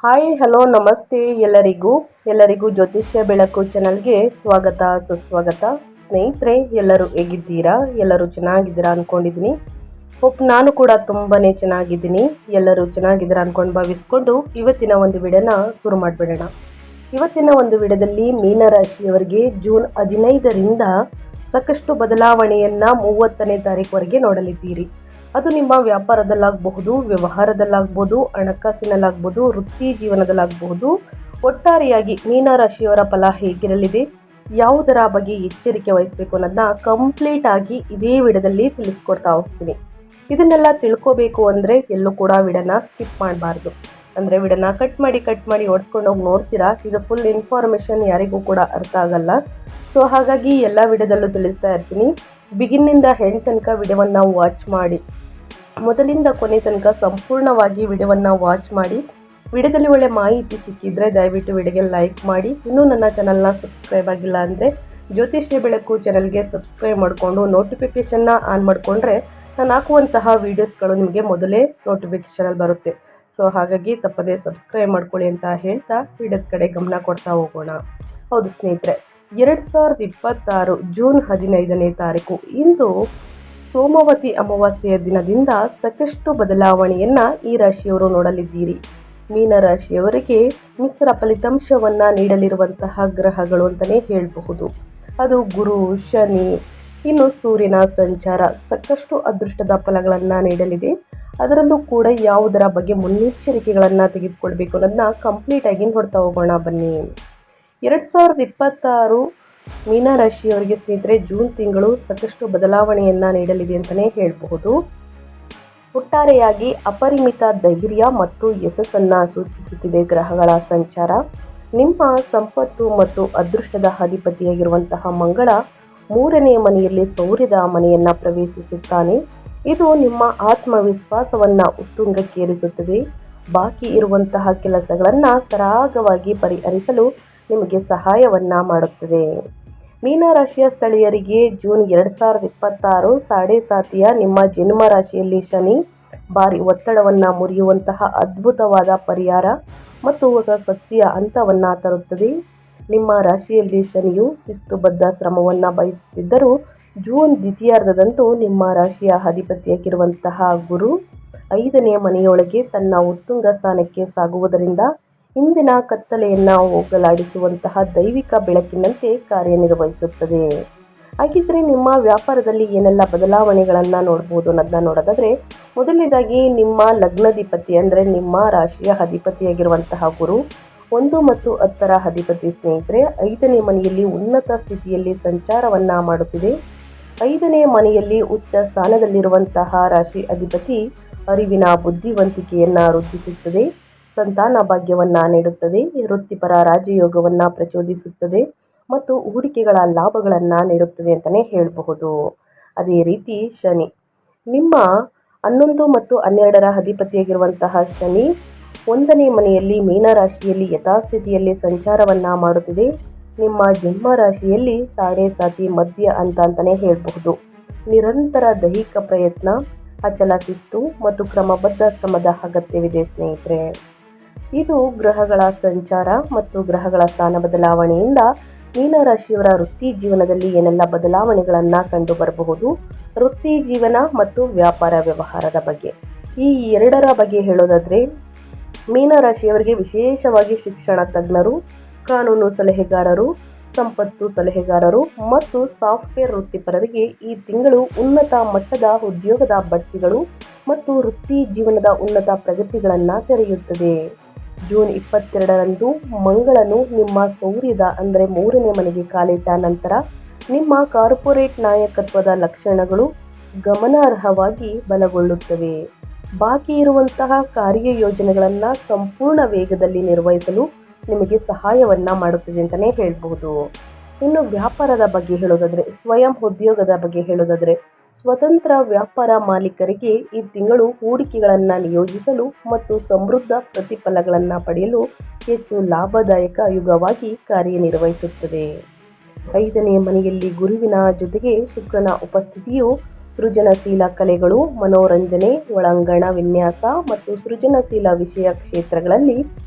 Hi hello ನಮಸ್ತೆ ಎಲ್ಲರಿಗೂ ಜ್ಯೋತಿಷ್ಯ ಬೆಳಕು ಚಾನಲ್ಗೆ ಸ್ವಾಗತ ಸುಸ್ವಾಗತ. ಸ್ನೇಹಿತರೆ, ಎಲ್ಲರೂ ಹೇಗಿದ್ದೀರಾ? ಎಲ್ಲರೂ ಚೆನ್ನಾಗಿದ್ದೀರಾ ಅಂದ್ಕೊಂಡಿದ್ದೀನಿ. ನಾನು ಕೂಡ ತುಂಬಾ ಚೆನ್ನಾಗಿದ್ದೀನಿ. ಎಲ್ಲರೂ ಚೆನ್ನಾಗಿದ್ದೀರಾ ಅಂದ್ಕೊಂಡು ಭಾವಿಸ್ಕೊಂಡು ಇವತ್ತಿನ ಒಂದು ವಿಡಿಯೋನ ಶುರು ಮಾಡಿಬಿಡೋಣ. ಇವತ್ತಿನ ಒಂದು ವಿಡಿಯೋದಲ್ಲಿ ಮೀನರಾಶಿಯವರಿಗೆ ಜೂನ್ 15ರಿಂದ ಸಾಕಷ್ಟು ಬದಲಾವಣೆಯನ್ನು 30ನೇ ತಾರೀಕುವರೆಗೆ ನೋಡಲಿದ್ದೀರಿ. ಅದು ನಿಮ್ಮ ವ್ಯಾಪಾರದಲ್ಲಾಗಬಹುದು, ವ್ಯವಹಾರದಲ್ಲಾಗ್ಬೋದು, ಹಣಕಾಸಿನಲ್ಲಾಗ್ಬೋದು, ವೃತ್ತಿ ಜೀವನದಲ್ಲಾಗಬಹುದು. ಒಟ್ಟಾರೆಯಾಗಿ ಮೀನರಾಶಿಯವರ ಫಲ ಹೇಗಿರಲಿದೆ, ಯಾವುದರ ಬಗ್ಗೆ ಎಚ್ಚರಿಕೆ ವಹಿಸಬೇಕು ಅನ್ನೋದನ್ನ ಕಂಪ್ಲೀಟ್ ಆಗಿ ಇದೇ ವಿಡಿಯೋದಲ್ಲಿ ತಿಳಿಸ್ಕೊಡ್ತಾ ಹೋಗ್ತೀನಿ. ಇದನ್ನೆಲ್ಲ ತಿಳ್ಕೋಬೇಕು ಅಂದರೆ ಎಲ್ಲೂ ಕೂಡ ವಿಡಿಯೋನ ಸ್ಕಿಪ್ ಮಾಡಬಾರ್ದು. ಅಂದರೆ ವಿಡಿಯೋನ ಕಟ್ ಮಾಡಿ ಓಡಿಸ್ಕೊಂಡು ಹೋಗಿ ನೋಡ್ತೀರಾ, ಇದು ಫುಲ್ ಇನ್ಫಾರ್ಮೇಷನ್ ಯಾರಿಗೂ ಕೂಡ ಅರ್ಥ ಆಗಲ್ಲ. ಸೊ ಹಾಗಾಗಿ ಎಲ್ಲ ವಿಡಿಯೋದಲ್ಲೂ ತಿಳಿಸ್ತಾ ಇರ್ತೀನಿ. ಬಿಗಿನ್ನಿಂದ ಎಂಡ್ ತನಕ ವಿಡಿಯೋವನ್ನು ವಾಚ್ ಮಾಡಿ, ಮೊದಲಿಂದ ಕೊನೆ ತನಕ ಸಂಪೂರ್ಣವಾಗಿ ವಿಡಿಯೋವನ್ನು ವಾಚ್ ಮಾಡಿ. ವಿಡಿಯೋದಲ್ಲಿ ಒಳ್ಳೆ ಮಾಹಿತಿ ಸಿಕ್ಕಿದ್ರೆ ದಯವಿಟ್ಟು ವಿಡಿಯೋಗೆ ಲೈಕ್ ಮಾಡಿ. ಇನ್ನೂ ನನ್ನ ಚಾನಲ್ನ ಸಬ್ಸ್ಕ್ರೈಬ್ ಆಗಿಲ್ಲ ಅಂದರೆ ಜ್ಯೋತಿಷ್ಯ ಬೆಳಕು ಚಾನಲ್ಗೆ ಸಬ್ಸ್ಕ್ರೈಬ್ ಮಾಡಿಕೊಂಡು ನೋಟಿಫಿಕೇಷನ್ನ ಆನ್ ಮಾಡಿಕೊಂಡ್ರೆ ನಾನು ಹಾಕುವಂತಹ ವೀಡಿಯೋಸ್ಗಳು ನಿಮಗೆ ಮೊದಲೇ ನೋಟಿಫಿಕೇಷನಲ್ಲಿ ಬರುತ್ತೆ. ಸೊ ಹಾಗಾಗಿ ತಪ್ಪದೇ ಸಬ್ಸ್ಕ್ರೈಬ್ ಮಾಡ್ಕೊಳ್ಳಿ ಅಂತ ಹೇಳ್ತಾ ವಿಡಿಯೋದ ಕಡೆ ಗಮನ ಕೊಡ್ತಾ ಹೋಗೋಣ. ಹೌದು ಸ್ನೇಹಿತರೆ, 2026 ಜೂನ್ 15ನೇ ತಾರೀಕು ಇಂದು ಸೋಮವತಿ ಅಮಾವಾಸ್ಯೆಯ ದಿನದಿಂದ ಸಾಕಷ್ಟು ಬದಲಾವಣೆಯನ್ನು ಈ ರಾಶಿಯವರು ನೋಡಲಿದ್ದೀರಿ. ಮೀನರಾಶಿಯವರಿಗೆ ಮಿಶ್ರ ಫಲಿತಾಂಶವನ್ನು ನೀಡಲಿರುವಂತಹ ಗ್ರಹಗಳು ಅಂತಲೇ ಹೇಳಬಹುದು. ಅದು ಗುರು, ಶನಿ, ಇನ್ನು ಸೂರ್ಯನ ಸಂಚಾರ ಸಾಕಷ್ಟು ಅದೃಷ್ಟದ ಫಲಗಳನ್ನು ನೀಡಲಿದೆ. ಅದರಲ್ಲೂ ಕೂಡ ಯಾವುದರ ಬಗ್ಗೆ ಮುನ್ನೆಚ್ಚರಿಕೆಗಳನ್ನು ತೆಗೆದುಕೊಳ್ಬೇಕು ಅನ್ನೋದನ್ನ ಕಂಪ್ಲೀಟಾಗಿ ನೋಡ್ತಾ ಹೋಗೋಣ ಬನ್ನಿ. 2026 ಮೀನರಾಶಿಯವರಿಗೆ ಸ್ನೇಹಿತರೆ ಜೂನ್ ತಿಂಗಳು ಸಾಕಷ್ಟು ಬದಲಾವಣೆಯನ್ನು ನೀಡಲಿದೆ ಅಂತಲೇ ಹೇಳಬಹುದು. ಒಟ್ಟಾರೆಯಾಗಿ ಅಪರಿಮಿತ ಧೈರ್ಯ ಮತ್ತು ಯಶಸ್ಸನ್ನು ಸೂಚಿಸುತ್ತಿದೆ ಗ್ರಹಗಳ ಸಂಚಾರ. ನಿಮ್ಮ ಸಂಪತ್ತು ಮತ್ತು ಅದೃಷ್ಟದ ಅಧಿಪತಿಯಾಗಿರುವಂತಹ ಮಂಗಳ 3ನೇ ಮನೆಯಲ್ಲಿ ಸೌರ್ಯದ ಮನೆಯನ್ನು ಪ್ರವೇಶಿಸುತ್ತಾನೆ. ಇದು ನಿಮ್ಮ ಆತ್ಮವಿಶ್ವಾಸವನ್ನು ಉತ್ತುಂಗಕ್ಕೇರಿಸುತ್ತದೆ. ಬಾಕಿ ಇರುವಂತಹ ಕೆಲಸಗಳನ್ನು ಸರಾಗವಾಗಿ ಪರಿಹರಿಸಲು ನಿಮಗೆ ಸಹಾಯವನ್ನು ಮಾಡುತ್ತದೆ. ಮೀನರಾಶಿಯ ಸ್ಥಳೀಯರಿಗೆ ಜೂನ್ 2026 ಸಾಡೆ ಸಾತಿಯ ನಿಮ್ಮ ಜನ್ಮ ರಾಶಿಯಲ್ಲಿ ಶನಿ ಭಾರಿ ಒತ್ತಡವನ್ನು ಮುರಿಯುವಂತಹ ಅದ್ಭುತವಾದ ಪರಿಹಾರ ಮತ್ತು ಹೊಸ ಶಕ್ತಿಯ ಹಂತವನ್ನು ತರುತ್ತದೆ. ನಿಮ್ಮ ರಾಶಿಯಲ್ಲಿ ಶನಿಯು ಶಿಸ್ತುಬದ್ಧ ಶ್ರಮವನ್ನು ಬಯಸುತ್ತಿದ್ದರೂ ಜೂನ್ ದ್ವಿತೀಯಾರ್ಧದಂದು ನಿಮ್ಮ ರಾಶಿಯ ಅಧಿಪತಿಯಾಗಿರುವಂತಹ ಗುರು 5ನೇ ಮನೆಯೊಳಗೆ ತನ್ನ ಉತ್ತುಂಗ ಸ್ಥಾನಕ್ಕೆ ಸಾಗುವುದರಿಂದ ಇಂದಿನ ಕತ್ತಲೆಯನ್ನು ಹೋಗಲಾಡಿಸುವಂತಹ ದೈವಿಕ ಬೆಳಕಿನಂತೆ ಕಾರ್ಯನಿರ್ವಹಿಸುತ್ತದೆ. ಹಾಗಿದ್ರೆ ನಿಮ್ಮ ವ್ಯಾಪಾರದಲ್ಲಿ ಏನೆಲ್ಲ ಬದಲಾವಣೆಗಳನ್ನು ನೋಡ್ಬೋದು ಅನ್ನೋದನ್ನ ನೋಡೋದಾದರೆ, ಮೊದಲನೇದಾಗಿ ನಿಮ್ಮ ಲಗ್ನಾಧಿಪತಿ ಅಂದರೆ ನಿಮ್ಮ ರಾಶಿಯ ಅಧಿಪತಿಯಾಗಿರುವಂತಹ ಗುರು 1 ಮತ್ತು 10ರ ಅಧಿಪತಿ ಸ್ನೇಹಿತರೆ 5ನೇ ಮನೆಯಲ್ಲಿ ಉನ್ನತ ಸ್ಥಿತಿಯಲ್ಲಿ ಸಂಚಾರವನ್ನು ಮಾಡುತ್ತಿದೆ. 5ನೇ ಮನೆಯಲ್ಲಿ ಉಚ್ಚ ಸ್ಥಾನದಲ್ಲಿರುವಂತಹ ರಾಶಿ ಅಧಿಪತಿ ಅರಿವಿನ ಬುದ್ಧಿವಂತಿಕೆಯನ್ನು ವೃದ್ಧಿಸುತ್ತದೆ, ಸಂತಾನ ಭಾಗ್ಯವನ್ನು ನೀಡುತ್ತದೆ, ವೃತ್ತಿಪರ ರಾಜಯೋಗವನ್ನು ಪ್ರಚೋದಿಸುತ್ತದೆ ಮತ್ತು ಹೂಡಿಕೆಗಳ ಲಾಭಗಳನ್ನು ನೀಡುತ್ತದೆ ಅಂತಲೇ ಹೇಳಬಹುದು. ಅದೇ ರೀತಿ ಶನಿ ನಿಮ್ಮ 11 ಮತ್ತು 12ರ ಅಧಿಪತಿಯಾಗಿರುವಂತಹ ಶನಿ 1ನೇ ಮನೆಯಲ್ಲಿ ಮೀನರಾಶಿಯಲ್ಲಿ ಯಥಾಸ್ಥಿತಿಯಲ್ಲಿ ಸಂಚಾರವನ್ನು ಮಾಡುತ್ತಿದೆ. ನಿಮ್ಮ ಜನ್ಮ ರಾಶಿಯಲ್ಲಿ ಸಾಡೆ ಸಾತಿ ಮಧ್ಯ ಅಂತಲೇ ಹೇಳಬಹುದು. ನಿರಂತರ ದೈಹಿಕ ಪ್ರಯತ್ನ, ಅಚಲ ಶಿಸ್ತು ಮತ್ತು ಕ್ರಮಬದ್ಧ ಶ್ರಮದ ಅಗತ್ಯವಿದೆ ಸ್ನೇಹಿತರೆ. ಇದು ಗ್ರಹಗಳ ಸಂಚಾರ ಮತ್ತು ಗ್ರಹಗಳ ಸ್ಥಾನ ಬದಲಾವಣೆಯಿಂದ ಮೀನರಾಶಿಯವರ ವೃತ್ತಿ ಜೀವನದಲ್ಲಿ ಏನೆಲ್ಲ ಬದಲಾವಣೆಗಳನ್ನು ಕಂಡು ಬರಬಹುದು, ವೃತ್ತಿ ಜೀವನ ಮತ್ತು ವ್ಯಾಪಾರ ವ್ಯವಹಾರದ ಬಗ್ಗೆ ಈ ಎರಡರ ಬಗ್ಗೆ ಹೇಳೋದಾದರೆ, ಮೀನರಾಶಿಯವರಿಗೆ ವಿಶೇಷವಾಗಿ ಶಿಕ್ಷಣ ತಜ್ಞರು, ಕಾನೂನು ಸಲಹೆಗಾರರು, ಸಂಪತ್ತು ಸಲಹೆಗಾರರು ಮತ್ತು ಸಾಫ್ಟ್ವೇರ್ ವೃತ್ತಿಪರರಿಗೆ ಈ ತಿಂಗಳು ಉನ್ನತ ಮಟ್ಟದ ಉದ್ಯೋಗದ ಬಡ್ತಿಗಳು ಮತ್ತು ವೃತ್ತಿ ಜೀವನದ ಉನ್ನತ ಪ್ರಗತಿಗಳನ್ನು ತೆರೆಯುತ್ತದೆ. ಜೂನ್ 22ರಂದು ಮಂಗಳನು ನಿಮ್ಮ ಸೌರ್ಯದ ಅಂದರೆ 3ನೇ ಮನೆಗೆ ಕಾಲಿಟ್ಟ ನಂತರ ನಿಮ್ಮ ಕಾರ್ಪೊರೇಟ್ ನಾಯಕತ್ವದ ಲಕ್ಷಣಗಳು ಗಮನಾರ್ಹವಾಗಿ ಬಲಗೊಳ್ಳುತ್ತವೆ. ಬಾಕಿ ಇರುವಂತಹ ಕಾರ್ಯಯೋಜನೆಗಳನ್ನು ಸಂಪೂರ್ಣ ವೇಗದಲ್ಲಿ ನಿರ್ವಹಿಸಲು ನಿಮಗೆ ಸಹಾಯವನ್ನು ಮಾಡುತ್ತದೆ ಅಂತಲೇ ಹೇಳ್ಬೋದು. ಇನ್ನು ವ್ಯಾಪಾರದ ಬಗ್ಗೆ ಹೇಳೋದಾದರೆ, ಸ್ವಯಂ ಉದ್ಯೋಗದ ಬಗ್ಗೆ ಹೇಳೋದಾದರೆ, ಸ್ವತಂತ್ರ ವ್ಯಾಪಾರ ಮಾಲೀಕರಿಗೆ ಈ ತಿಂಗಳು ಹೂಡಿಕೆಗಳನ್ನು ನಿಯೋಜಿಸಲು ಮತ್ತು ಸಮೃದ್ಧ ಪ್ರತಿಫಲಗಳನ್ನು ಪಡೆಯಲು ಹೆಚ್ಚು ಲಾಭದಾಯಕ ಯುಗವಾಗಿ ಕಾರ್ಯನಿರ್ವಹಿಸುತ್ತದೆ. 5ನೇ ಮನೆಯಲ್ಲಿ ಗುರುವಿನ ಜೊತೆಗೆ ಶುಕ್ರನ ಉಪಸ್ಥಿತಿಯು ಸೃಜನಶೀಲ ಕಲೆಗಳು, ಮನೋರಂಜನೆ, ಒಳಾಂಗಣ ವಿನ್ಯಾಸ ಮತ್ತು ಸೃಜನಶೀಲ ವಿಷಯ ಕ್ಷೇತ್ರಗಳಲ್ಲಿ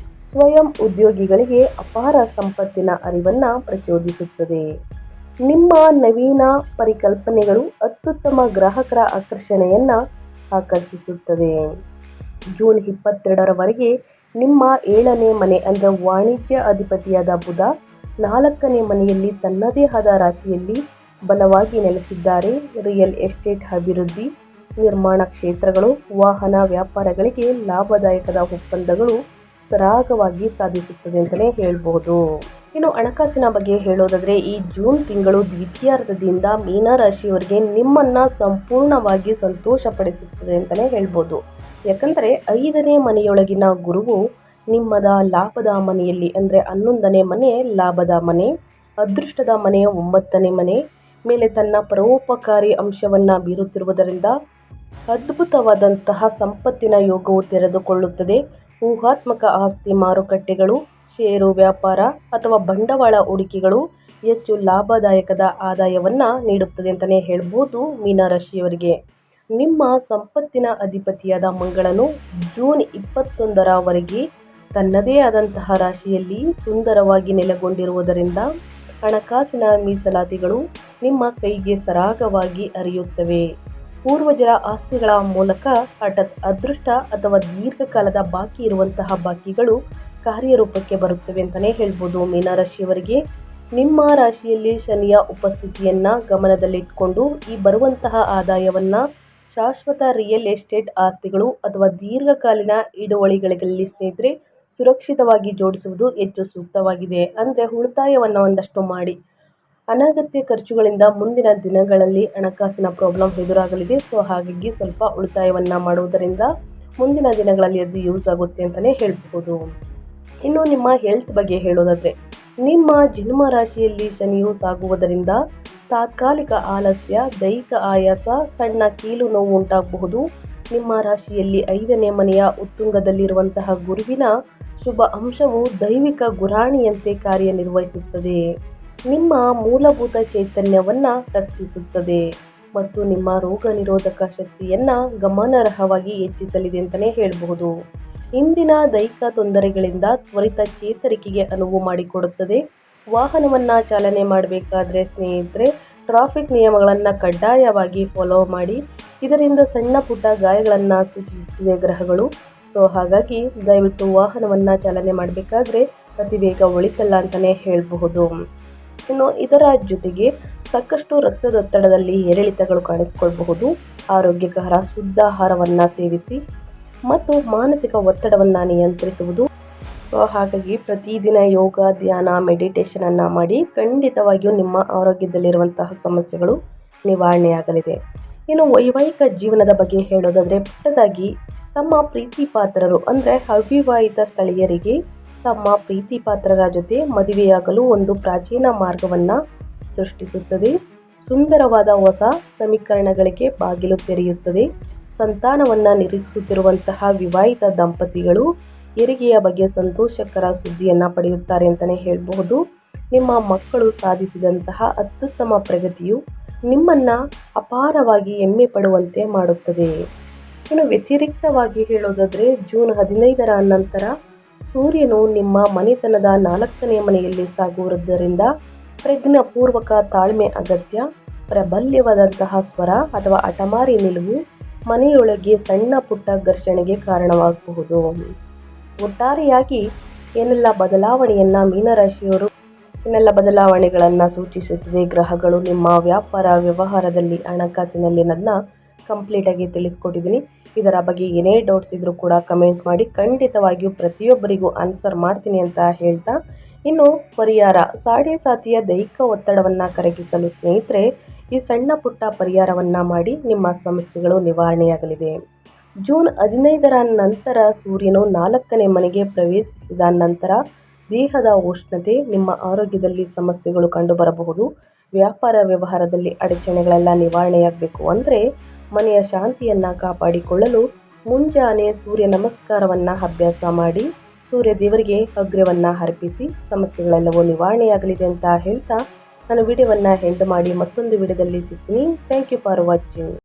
ಸ್ವಯಂ ಉದ್ಯೋಗಿಗಳಿಗೆ ಅಪಾರ ಸಂಪತ್ತಿನ ಅರಿವನ್ನು ಪ್ರಚೋದಿಸುತ್ತದೆ. ನಿಮ್ಮ ನವೀನ ಪರಿಕಲ್ಪನೆಗಳು ಅತ್ಯುತ್ತಮ ಗ್ರಾಹಕರ ಆಕರ್ಷಣೆಯನ್ನು ಆಕರ್ಷಿಸುತ್ತದೆ. ಜೂನ್ 22ರವರೆಗೆ ನಿಮ್ಮ 7ನೇ ಮನೆ ಅಂದರೆ ವಾಣಿಜ್ಯ ಅಧಿಪತಿಯಾದ ಬುಧ 4ನೇ ಮನೆಯಲ್ಲಿ ತನ್ನದೇ ಆದ ರಾಶಿಯಲ್ಲಿ ಬಲವಾಗಿ ನೆಲೆಸಿದ್ದಾರೆ. ರಿಯಲ್ ಎಸ್ಟೇಟ್ ಅಭಿವೃದ್ಧಿ, ನಿರ್ಮಾಣ ಕ್ಷೇತ್ರಗಳು, ವಾಹನ ವ್ಯಾಪಾರಗಳಿಗೆ ಲಾಭದಾಯಕದ ಒಪ್ಪಂದಗಳು ಸರಾಗವಾಗಿ ಸಾಧಿಸುತ್ತದೆ ಅಂತಲೇ ಹೇಳ್ಬೋದು. ಇನ್ನು ಹಣಕಾಸಿನ ಬಗ್ಗೆ ಹೇಳೋದಾದರೆ ಈ ಜೂನ್ ತಿಂಗಳು ದ್ವಿತೀಯಾರ್ಧದಿಂದ ಮೀನರಾಶಿಯವರಿಗೆ ನಿಮ್ಮನ್ನು ಸಂಪೂರ್ಣವಾಗಿ ಸಂತೋಷಪಡಿಸುತ್ತದೆ ಅಂತಲೇ ಹೇಳ್ಬೋದು. ಯಾಕಂದರೆ 5ನೇ ಮನೆಯೊಳಗಿನ ಗುರುವು ನಿಮ್ಮದ ಲಾಭದ ಮನೆಯಲ್ಲಿ ಅಂದರೆ 11ನೇ ಮನೆ ಲಾಭದ ಮನೆ, ಅದೃಷ್ಟದ ಮನೆ 9ನೇ ಮನೆ ಮೇಲೆ ತನ್ನ ಪರೋಪಕಾರಿ ಅಂಶವನ್ನು ಬೀರುತ್ತಿರುವುದರಿಂದ ಅದ್ಭುತವಾದಂತಹ ಸಂಪತ್ತಿನ ಯೋಗವು ತೆರೆದುಕೊಳ್ಳುತ್ತದೆ. ಊಹಾತ್ಮಕ ಆಸ್ತಿ ಮಾರುಕಟ್ಟೆಗಳು, ಷೇರು ವ್ಯಾಪಾರ ಅಥವಾ ಬಂಡವಾಳ ಹೂಡಿಕೆಗಳು ಹೆಚ್ಚು ಲಾಭದಾಯಕದ ಆದಾಯವನ್ನು ನೀಡುತ್ತದೆ ಅಂತಲೇ ಹೇಳ್ಬೋದು. ಮೀನರಾಶಿಯವರಿಗೆ ನಿಮ್ಮ ಸಂಪತ್ತಿನ ಅಧಿಪತಿಯಾದ ಮಂಗಳನು ಜೂನ್ 21ರವರೆಗೆ ತನ್ನದೇ ಆದಂತಹ ರಾಶಿಯಲ್ಲಿ ಸುಂದರವಾಗಿ ನೆಲೆಗೊಂಡಿರುವುದರಿಂದ ಹಣಕಾಸಿನ ಮೀಸಲಾತಿಗಳು ನಿಮ್ಮ ಕೈಗೆ ಸರಾಗವಾಗಿ ಹರಿಯುತ್ತವೆ. ಪೂರ್ವಜರ ಆಸ್ತಿಗಳ ಮೂಲಕ ಹಠಾತ್ ಅದೃಷ್ಟ ಅಥವಾ ದೀರ್ಘಕಾಲದ ಬಾಕಿ ಇರುವಂತಹ ಬಾಕಿಗಳು ಕಾರ್ಯರೂಪಕ್ಕೆ ಬರುತ್ತವೆ ಅಂತಲೇ ಹೇಳ್ಬೋದು. ಮೀನರಾಶಿಯವರಿಗೆ ನಿಮ್ಮ ರಾಶಿಯಲ್ಲಿ ಶನಿಯ ಉಪಸ್ಥಿತಿಯನ್ನು ಗಮನದಲ್ಲಿಟ್ಕೊಂಡು ಈ ಬರುವಂತಹ ಆದಾಯವನ್ನು ಶಾಶ್ವತ ರಿಯಲ್ ಎಸ್ಟೇಟ್ ಆಸ್ತಿಗಳು ಅಥವಾ ದೀರ್ಘಕಾಲೀನ ಹಿಡುವಳಿಗಳಲ್ಲಿ ಸ್ನೇಹಿತರೆ ಸುರಕ್ಷಿತವಾಗಿ ಜೋಡಿಸುವುದು ಹೆಚ್ಚು ಸೂಕ್ತವಾಗಿದೆ. ಅಂದರೆ ಉಳಿತಾಯವನ್ನು ಒಂದಷ್ಟು ಮಾಡಿ. ಅನಗತ್ಯ ಖರ್ಚುಗಳಿಂದ ಮುಂದಿನ ದಿನಗಳಲ್ಲಿ ಹಣಕಾಸಿನ ಪ್ರಾಬ್ಲಮ್ ಎದುರಾಗಲಿದೆ. ಸೊ ಹಾಗಾಗಿ ಸ್ವಲ್ಪ ಉಳಿತಾಯವನ್ನು ಮಾಡುವುದರಿಂದ ಮುಂದಿನ ದಿನಗಳಲ್ಲಿ ಅದು ಯೂಸ್ ಆಗುತ್ತೆ ಅಂತಲೇ ಹೇಳ್ಬೋದು. ಇನ್ನು ನಿಮ್ಮ ಹೆಲ್ತ್ ಬಗ್ಗೆ ಹೇಳೋದಾದರೆ ನಿಮ್ಮ ಜನ್ಮ ರಾಶಿಯಲ್ಲಿ ಶನಿಯು ಸಾಗುವುದರಿಂದ ತಾತ್ಕಾಲಿಕ ಆಲಸ್ಯ, ದೈಹಿಕ ಆಯಾಸ, ಸಣ್ಣ ಕೀಲು ನೋವು ಉಂಟಾಗಬಹುದು. ನಿಮ್ಮ ರಾಶಿಯಲ್ಲಿ 5ನೇ ಮನೆಯ ಉತ್ತುಂಗದಲ್ಲಿರುವಂತಹ ಗುರುವಿನ ಶುಭ ಅಂಶವು ದೈವಿಕ ಗುರಾಣಿಯಂತೆ ಕಾರ್ಯನಿರ್ವಹಿಸುತ್ತದೆ. ನಿಮ್ಮ ಮೂಲಭೂತ ಚೈತನ್ಯವನ್ನು ರಕ್ಷಿಸುತ್ತದೆ ಮತ್ತು ನಿಮ್ಮ ರೋಗ ನಿರೋಧಕ ಶಕ್ತಿಯನ್ನು ಗಮನಾರ್ಹವಾಗಿ ಹೆಚ್ಚಿಸಲಿದೆ ಅಂತಲೇ ಹೇಳಬಹುದು. ಇಂದಿನ ದೈಹಿಕ ತೊಂದರೆಗಳಿಂದ ತ್ವರಿತ ಚೇತರಿಕೆಗೆ ಅನುವು ಮಾಡಿಕೊಡುತ್ತದೆ. ವಾಹನವನ್ನು ಚಾಲನೆ ಮಾಡಬೇಕಾದ್ರೆ ಸ್ನೇಹಿತರೆ ಟ್ರಾಫಿಕ್ ನಿಯಮಗಳನ್ನು ಕಡ್ಡಾಯವಾಗಿ ಫಾಲೋ ಮಾಡಿ. ಇದರಿಂದ ಸಣ್ಣ ಪುಟ್ಟ ಗಾಯಗಳನ್ನು ಸೂಚಿಸುತ್ತಿದೆ ಗ್ರಹಗಳು. ಸೊ ಹಾಗಾಗಿ ದಯವಿಟ್ಟು ವಾಹನವನ್ನು ಚಾಲನೆ ಮಾಡಬೇಕಾದ್ರೆ ಅತಿ ಬೇಗ ಒಳಿತಲ್ಲ ಅಂತಲೇ ಹೇಳಬಹುದು. ಇನ್ನು ಇದರ ಜೊತೆಗೆ ಸಾಕಷ್ಟು ರಕ್ತದೊತ್ತಡದಲ್ಲಿ ಏರಿಳಿತಗಳು ಕಾಣಿಸಿಕೊಳ್ಳಬಹುದು. ಆರೋಗ್ಯಕರ ಶುದ್ಧ ಆಹಾರವನ್ನು ಸೇವಿಸಿ ಮತ್ತು ಮಾನಸಿಕ ಒತ್ತಡವನ್ನು ನಿಯಂತ್ರಿಸುವುದು. ಸೊ ಹಾಗಾಗಿ ಪ್ರತಿದಿನ ಯೋಗ, ಧ್ಯಾನ, ಮೆಡಿಟೇಷನನ್ನು ಮಾಡಿ ಖಂಡಿತವಾಗಿಯೂ ನಿಮ್ಮ ಆರೋಗ್ಯದಲ್ಲಿರುವಂತಹ ಸಮಸ್ಯೆಗಳು ನಿವಾರಣೆಯಾಗಲಿದೆ. ಇನ್ನು ವೈವಾಹಿಕ ಜೀವನದ ಬಗ್ಗೆ ಹೇಳೋದಾದರೆ ಪುಟ್ಟದಾಗಿ ತಮ್ಮ ಪ್ರೀತಿ ಪಾತ್ರರು ಅಂದರೆ ಅವಿವಾಹಿತ ಸ್ಥಳೀಯರಿಗೆ ತಮ್ಮ ಪ್ರೀತಿ ಪಾತ್ರರ ಜೊತೆ ಮದುವೆಯಾಗಲು ಒಂದು ಪ್ರಾಚೀನ ಮಾರ್ಗವನ್ನು ಸೃಷ್ಟಿಸುತ್ತದೆ. ಸುಂದರವಾದ ಹೊಸ ಸಮೀಕರಣಗಳಿಗೆ ಬಾಗಿಲು ತೆರೆಯುತ್ತದೆ. ಸಂತಾನವನ್ನು ನಿರೀಕ್ಷಿಸುತ್ತಿರುವಂತಹ ವಿವಾಹಿತ ದಂಪತಿಗಳು ಹೆರಿಗೆಯ ಬಗ್ಗೆ ಸಂತೋಷಕರ ಸುದ್ದಿಯನ್ನು ಪಡೆಯುತ್ತಾರೆ ಅಂತಲೇ ಹೇಳಬಹುದು. ನಿಮ್ಮ ಮಕ್ಕಳು ಸಾಧಿಸಿದಂತಹ ಅತ್ಯುತ್ತಮ ಪ್ರಗತಿಯು ನಿಮ್ಮನ್ನು ಅಪಾರವಾಗಿ ಹೆಮ್ಮೆ ಪಡುವಂತೆ ಮಾಡುತ್ತದೆ. ಇನ್ನು ವ್ಯತಿರಿಕ್ತವಾಗಿ ಹೇಳೋದಾದರೆ ಜೂನ್ 15ರ ನಂತರ ಸೂರ್ಯನು ನಿಮ್ಮ ಮನೆತನದ 4ನೇ ಮನೆಯಲ್ಲಿ ಸಾಗುವುದರಿಂದ ಪ್ರಜ್ಞಾಪೂರ್ವಕ ತಾಳ್ಮೆ ಅಗತ್ಯ. ಪ್ರಬಲ್ಯವಾದಂತಹ ಸ್ವರ ಅಥವಾ ಹಠಮಾರಿ ನಿಲುವು ಮನೆಯೊಳಗೆ ಸಣ್ಣ ಪುಟ್ಟ ಘರ್ಷಣೆಗೆ ಕಾರಣವಾಗಬಹುದು. ಒಟ್ಟಾರೆಯಾಗಿ ಏನೆಲ್ಲ ಬದಲಾವಣೆಗಳನ್ನು ಸೂಚಿಸುತ್ತದೆ ಗ್ರಹಗಳು ನಿಮ್ಮ ವ್ಯಾಪಾರ ವ್ಯವಹಾರದಲ್ಲಿ ಹಣಕಾಸಿನಲ್ಲಿ ನನ್ನ ಕಂಪ್ಲೀಟಾಗಿ ತಿಳಿಸ್ಕೊಟ್ಟಿದ್ದೀನಿ. ಇದರ ಬಗ್ಗೆ ಏನೇ ಡೌಟ್ಸ್ ಇದ್ದರೂ ಕೂಡ ಕಮೆಂಟ್ ಮಾಡಿ, ಖಂಡಿತವಾಗಿಯೂ ಪ್ರತಿಯೊಬ್ಬರಿಗೂ ಆನ್ಸರ್ ಮಾಡ್ತೀನಿ ಅಂತ ಹೇಳ್ತಾ, ಇನ್ನು ಪರಿಹಾರ ಸಾಡೆ ಸಾತಿಯ ದೈಹಿಕ ಒತ್ತಡವನ್ನು ಕರಗಿಸಲು ಸ್ನೇಹಿತರೆ ಈ ಸಣ್ಣ ಪುಟ್ಟ ಪರಿಹಾರವನ್ನು ಮಾಡಿ ನಿಮ್ಮ ಸಮಸ್ಯೆಗಳು ನಿವಾರಣೆಯಾಗಲಿದೆ. ಜೂನ್ 15ರ ನಂತರ ಸೂರ್ಯನು 4ನೇ ಮನೆಗೆ ಪ್ರವೇಶಿಸಿದ ನಂತರ ದೇಹದ ಉಷ್ಣತೆ, ನಿಮ್ಮ ಆರೋಗ್ಯದಲ್ಲಿ ಸಮಸ್ಯೆಗಳು ಕಂಡುಬರಬಹುದು. ವ್ಯಾಪಾರ ವ್ಯವಹಾರದಲ್ಲಿ ಅಡಚಣೆಗಳೆಲ್ಲ ನಿವಾರಣೆಯಾಗಬೇಕು ಅಂದರೆ ಮನೆಯ ಶಾಂತಿಯನ್ನು ಕಾಪಾಡಿಕೊಳ್ಳಲು ಮುಂಜಾನೆ ಸೂರ್ಯ ನಮಸ್ಕಾರವನ್ನು ಅಭ್ಯಾಸ ಮಾಡಿ ಸೂರ್ಯ ದೇವರಿಗೆ ಅಗ್ರ್ಯವನ್ನು ಅರ್ಪಿಸಿ ಸಮಸ್ಯೆಗಳೆಲ್ಲವೂ ನಿವಾರಣೆಯಾಗಲಿದೆ ಅಂತ ಹೇಳ್ತಾ ನಾನು ವಿಡಿಯೋವನ್ನು ಎಂಡ್ ಮಾಡಿ ಮತ್ತೊಂದು ವಿಡಿಯೋದಲ್ಲಿ ಸಿಗ್ತೀನಿ. Thank you for watching.